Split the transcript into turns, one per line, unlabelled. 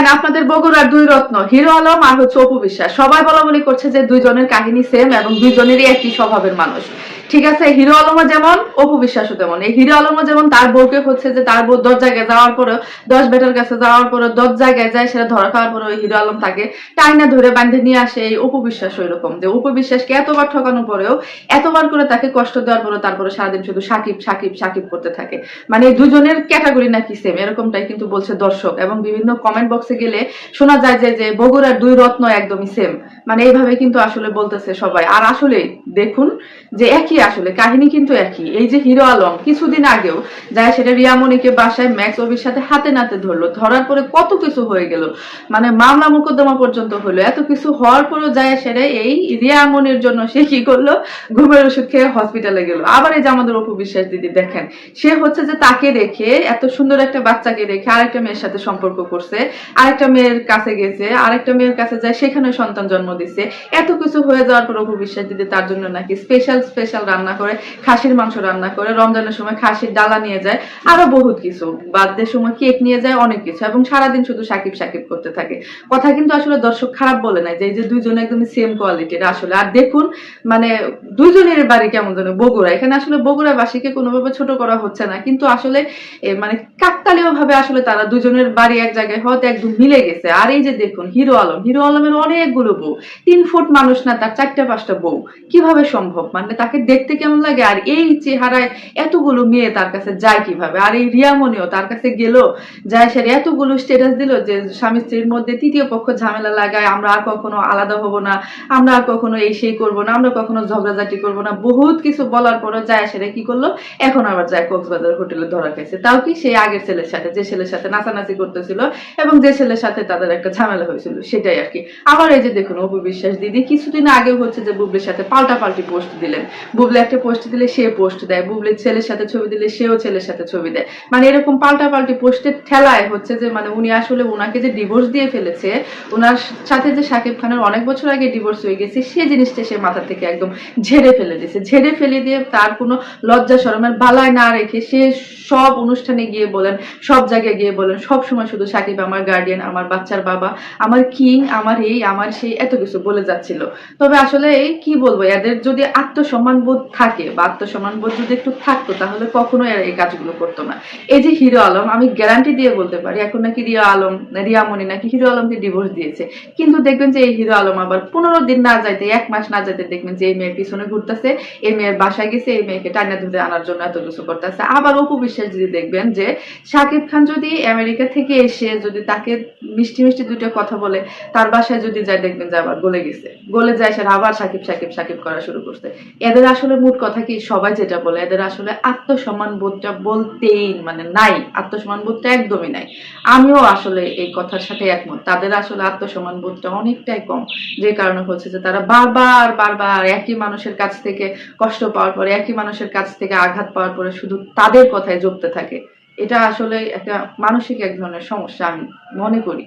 দেখেন আপনাদের বগুড়ার দুই রত্ন হিরো আলম আর হচ্ছে অপু বিশ্বাস সবাই বলা বলি করছে যে দুইজনের কাহিনী সেম এবং দুইজনেরই একই স্বভাবের মানুষ। ঠিক আছে, হিরো আলমও যেমন অপু বিশ্বাসও তেমন। এই হিরো আলমও যেমন তার বউকে হচ্ছে যে তার বউ 10 জায়গায় যাওয়ার পরে 10 বেটার কাছে যাওয়ার পরে 10 জায়গায় যায়, সেটা ধরা খাওয়ার পরে ওই হিরো আলম তাকে টাইনা ধরে বাঁধে নিয়ে আসে। এই অপু বিশ্বাস ওই রকম, যে অপু বিশ্বাসকে এতবার ঠকানোর পরেও এতবার করে তাকে কষ্ট দেওয়ার পরে তারপরে সারাদিন শুধু সাকিব সাকিব সাকিব করতে থাকে। মানে এই দুজনের ক্যাটাগরি নাকি সেম, এরকমটাই কিন্তু বলছে দর্শক। এবং বিভিন্ন কমেন্ট বক্সে গেলে শোনা যায় যে বগুড়ার দুই রত্ন একদমই সেম, মানে এইভাবে কিন্তু আসলে বলতেছে সবাই। আর আসলে দেখুন যে একই, আসলে কাহিনী কিন্তু একই। এই যে হিরো আলম কিছুদিন আগেও যায় সেটা রিয়ামণিকে বাসায় ম্যাক্স অভির সাথে হাতে নাতে ধরলো, ধরার পরে কত কিছু হয়ে গেল, মানে মামলা মোকদ্দমা পর্যন্ত হলো। এত কিছু হওয়ার পরেও যায় সেটা এই রিয়ামণির জন্য সে কি করলো, ঘুমের ওষুধ খেয়ে হসপিটালে গেল। আবার এই যে আমাদের অপু বিশ্বাস দিদি দেখেন, সে হচ্ছে যে তাকে রেখে, এত সুন্দর একটা বাচ্চাকে রেখে আরেকটা মেয়ের সাথে সম্পর্ক করছে, আরেকটা মেয়ের কাছে গেছে, আরেকটা মেয়ের কাছে যায়, সেখানে সন্তান জন্ম দিচ্ছে। এত কিছু হয়ে যাওয়ার পর অপু বিশ্বাস দিদি তার জন্য নাকি স্পেশাল স্পেশাল রান্না করে, খাসির মাংস রান্না করে, রমজানের সময় খাসির ডালা নিয়ে যায়, আরো বহুত কিছু, বার্থডের সময় কেক নিয়ে যায়, অনেক কিছু, এবং সারাদিন শুধু সাকিব সাকিব করতে থাকে। কথা কিন্তু আসলে দর্শক খারাপ বলে নাই, যে এই যে দুইজনে একদমই সেম কোয়ালিটির আসলে। আর দেখুন মানে দুইজনের বাড়ি কেমন যেন বগুড়া, এখানে আসলে বগুড়াবাসীকে কোনোভাবে ছোট করা হচ্ছে না, কিন্তু আসলে মানে কাকতালীয় ভাবে আসলে তারা দুজনের বাড়ি এক জায়গায় হয়তো একদম মিলে গেছে। আর এই যে দেখুন হিরো আলম, হিরো আলমের অনেকগুলো বউ, 3 ফুট মানুষ না, তার 4টা 5টা বউ, কিভাবে সম্ভব? মানে তাকে দেখতে কেমন লাগে, আর এই চেহারায় এতগুলো মেয়ে তার কাছে যায় কিভাবে? আর এই রিয়ামণিও তার কাছে গেল, যায় সে এতগুলো স্ট্যাটাস দিল যে স্বামী স্ত্রীর মধ্যে তৃতীয় পক্ষ ঝামেলা লাগায়, আমরা আর কখনো আলাদা হব না, আমরা আর কখনো এই সেই করবো না, আমরা কখনো ঝগড়াঝাটি করবো না, বহুত কিছু বলার পরে যায় সেটা কি করলো, এখন আবার যায় কক্সবাজার হোটেলে ধরা খাইছে। তাও কি সেই আগের ছেলের সাথে, যে ছেলের সাথে নাচানাচি করতেছিল এবং যে ছেলের সাথে তাদের একটা ঝামেলা হয়েছিল, সেটাই আর কি। আবার এই যে দেখুন অপু বিশ্বাস দিদি কিছুদিন আগেও হচ্ছে যে বুবলির সাথে পাল্টাপাল্টি পোস্ট দিলেন। বুবলি একটা পোস্ট দিলে সে পোস্ট দেয়, বুবলির ছেলের সাথে ছবি দিলে সেও ছেলের সাথে ছবি দেয়। মানে এরকম পাল্টাপাল্টি পোস্টের ঠেলায় হচ্ছে যে মানে উনি আসলে ওনাকে যে ডিভোর্স দিয়ে ফেলেছে, ওনার সাথে যে শাকিব খানের অনেক বছর আগে ডিভোর্স হয়ে গেছে, সে জিনিসটা সে মাথা থেকে একদম ঝেড়ে ফেলে দিয়েছে। ঝেড়ে ফেলে দিয়ে তার কোনো লজ্জা শরমের বালায় না রেখে সে সব অনুষ্ঠানে গিয়ে বলেন, সব জায়গায় গিয়ে বলেন, সব সময় শুধু শাকিব আমার গার্ডিয়ান, আমার বাচ্চার বাবা, আমার কিং, আমার এই আমার সেই, এত কিছু বলে যাচ্ছিল। তবে আসলে কি বলবো, এদের যদি আত্মসম্মান বোধ থাকে বা আত্মসম্মান বোধ যদি একটু থাকতো তাহলে কখনো এরা এই কাজগুলো করতো না। এই যে হিরো আলম, আমি গ্যারান্টি দিয়ে বলতে পারি এখন নাকি রিয়ামণি নাকি হিরো আলমকে ডিভোর্স দিয়েছে। কিন্তু দেখবেন যে এই হিরো আলম আবার 15 দিন না যাইতে, 1 মাস না যাইতে দেখবেন যে এই মেয়ের পিছনে ঘুরতেছে, এই মেয়ের বাসায় গেছে, এই মেয়েকে টাইনা ধরে আনার জন্য এত কিছু করতেছে। আবার অপু বিশ্বাস যদি দেখবেন যে শাকিব খান যদি আমেরিকা থেকে এসে যদি তাকে মিষ্টি মিষ্টি দুটো কথা বলে, তার বাসায় যদি যায় দেখবেন যে আবার গলে গেছে, গলে যায় সে আবার সাকিব সাকিব সাকিব করা শুরু করছে। এদের আসলে মোট কথা কি, সবাই যেটা বলে, এদের আসলে আত্মসম্মান বোধটা বলতেই মানে নাই, আত্মসম্মান বোধটা একদমই নাই। আমিও আসলে এই কথার সাথে একমত, তাদের আসলে আত্মসম্মান বোধটা অনেকটাই কম, যে কারণে হচ্ছে যে তারা বারবার বারবার একই মানুষের কাছ থেকে কষ্ট পাওয়ার পরে, একই মানুষের কাছ থেকে আঘাত পাওয়ার পরে শুধু তাদের কথায় জপতে থাকে। এটা আসলে একটা মানসিক এক ধরনের সমস্যা আমি মনে করি।